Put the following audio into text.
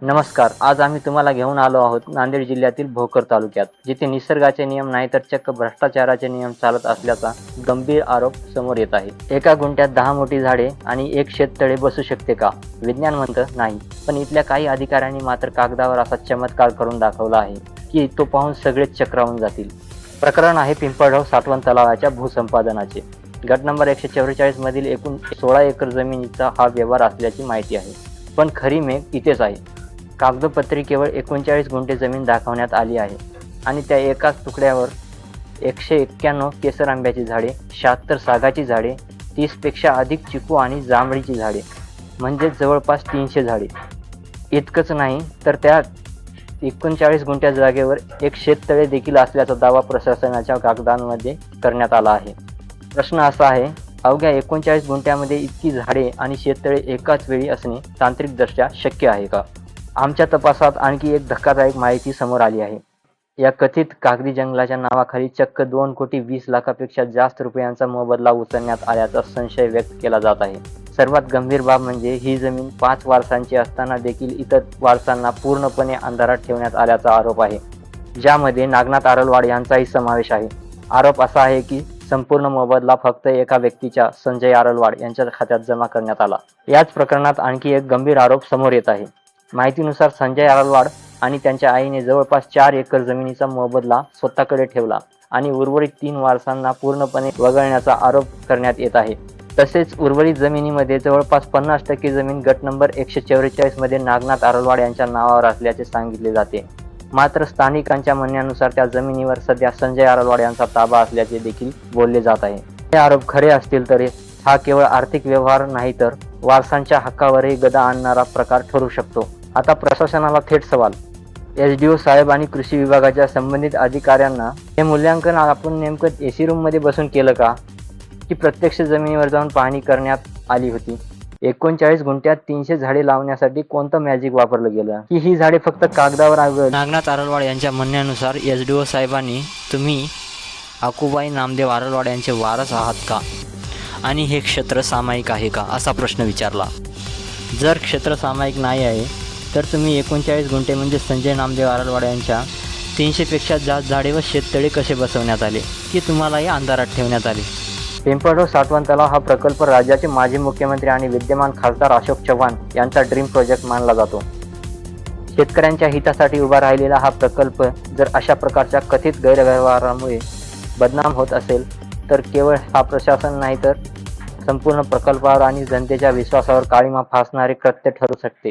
नमस्कार. आज आम्ही तुम्हाला घेऊन आलो आहोत नांदेड जिल्ह्यातील भोकर तालुक्यात, जिथे निसर्गाचे नियम नाही तर चक्क भ्रष्टाचाराचे नियम चालत असल्याचा गंभीर आरोप समोर येत आहे. एका गुंठ्यात 10 मोठी झाडे आणि एक शेततळे बसू शकते का? विज्ञान म्हणतं नाही, पण इथल्या काही अधिकाऱ्यांनी मात्र कागदावर असा चमत्कार करून दाखवला आहे, की तो पाहून सगळेच चक्रावून जातील. प्रकरण आहे पिंपळगाव साठवण तलावाच्या भूसंपादनाचे. गट नंबर 144 मधील एकूण 16 एकर जमिनीचा हा व्यवहार असल्याची माहिती आहे. पण खरी मेघ इथेच आहे. कागदोपत्री केवळ 39 गुंठे जमीन दाखवण्यात आली आहे आणि त्या एकाच तुकड्यावर 191 केसर आंब्याची झाडे, 76 सागाची झाडे, 30 पेक्षा अधिक चिकू आणि जांभळीची झाडे, म्हणजे जवळपास 300 झाडे. इतकंच नाही तर त्या 39 गुंठ्या जागेवर एक शेततळे देखील असल्याचा दावा प्रशासनाच्या कागदांमध्ये करण्यात आला आहे. प्रश्न असा आहे, अवघ्या 39 गुंठ्यामध्ये इतकी झाडे आणि शेततळे एकाच वेळी असणे तांत्रिकदृष्ट्या शक्य आहे का? आमच्या तपासात आणखी एक धक्कादायक माहिती समोर आली आहे. या कथित कागदी जंगलाच्या नावाखाली चक्क 2,20,00,000पेक्षा जास्त रुपयांचा मोबदला उचलण्यात आल्याचा संशय व्यक्त केला जात आहे. सर्वात गंभीर बाब म्हणजे ही जमीन 5 वारसांची असताना देखील इतर वारसांना पूर्णपणे अंधारात ठेवण्यात आल्याचा आरोप आहे, ज्यामध्ये नागनाथ आरलवाड यांचाही समावेश आहे. आरोप असा आहे की संपूर्ण मोबदला फक्त एका व्यक्तीच्या, संजय आरलवाड यांच्या खात्यात जमा करण्यात आला. याच प्रकरणात आणखी एक गंभीर आरोप समोर येत आहे. माहितीनुसार संजय आरलवाड आणि त्यांच्या आईने जवळपास 4 एकर जमिनीचा मोबदला स्वतःकडे ठेवला आणि उर्वरित 3 वारसांना पूर्णपणे वगळण्याचा आरोप करण्यात येत आहे. तसेच उर्वरित जमिनीमध्ये जवळपास 50% जमीन गट नंबर 144 मध्ये नागनाथ आरलवाड यांच्या नावावर असल्याचे सांगितले जाते. मात्र स्थानिकांच्या म्हणण्यानुसार त्या जमिनीवर सध्या संजय आरलवाड यांचा ताबा असल्याचे देखील बोलले जात आहे. हे आरोप खरे असतील तर हा केवळ आर्थिक व्यवहार नाही तर वारसांच्या हक्कावरही गदा आणणारा प्रकार ठरू शकतो. आता प्रशासनाला थेट सवाल. SDO साहेब आणि कृषी विभागाच्या संबंधित अधिकाऱ्यांना हे मूल्यांकन आपण नेमकं AC रूममध्ये बसून केलं का, की प्रत्यक्ष जमिनीवर जाऊन पाहणी करण्यात आली होती? 39 गुंठ्यात 300 झाडे लावण्यासाठी कोणतं मॅजिक वापरलं गेलं, की ही झाडे फक्त कागदावर आगळ? नागनाथ आरलवाड यांच्या म्हणण्यानुसार SDO साहेबांनी तुम्ही आकुबाई नामदेव आरलवाड यांचे वारस आहात का आणि हे क्षेत्र सामायिक आहे का, असा प्रश्न विचारला. जर क्षेत्र सामायिक नाही आहे तर तुम्ही 39 गुंठे म्हणजे संजय नामदेव आरलवाड यांच्या 300पेक्षा जास्त झाडे व शेततळे कसे बसवण्यात आले, की तुम्हालाही अंधारात ठेवण्यात आले? पिंपळगाव साठवण तलाव हा प्रकल्प राज्याचे माजी मुख्यमंत्री आणि विद्यमान खासदार अशोक चव्हाण यांचा ड्रीम प्रोजेक्ट मानला जातो. शेतकऱ्यांच्या हितासाठी उभा राहिलेला हा प्रकल्प जर अशा प्रकारच्या कथित गैरव्यवहारामुळे बदनाम होत असेल तर केवळ हा प्रशासन नाही तर संपूर्ण प्रकल्पावर आणि जनतेच्या विश्वासावर काळीमा फासणारे कृत्य ठरू शकते.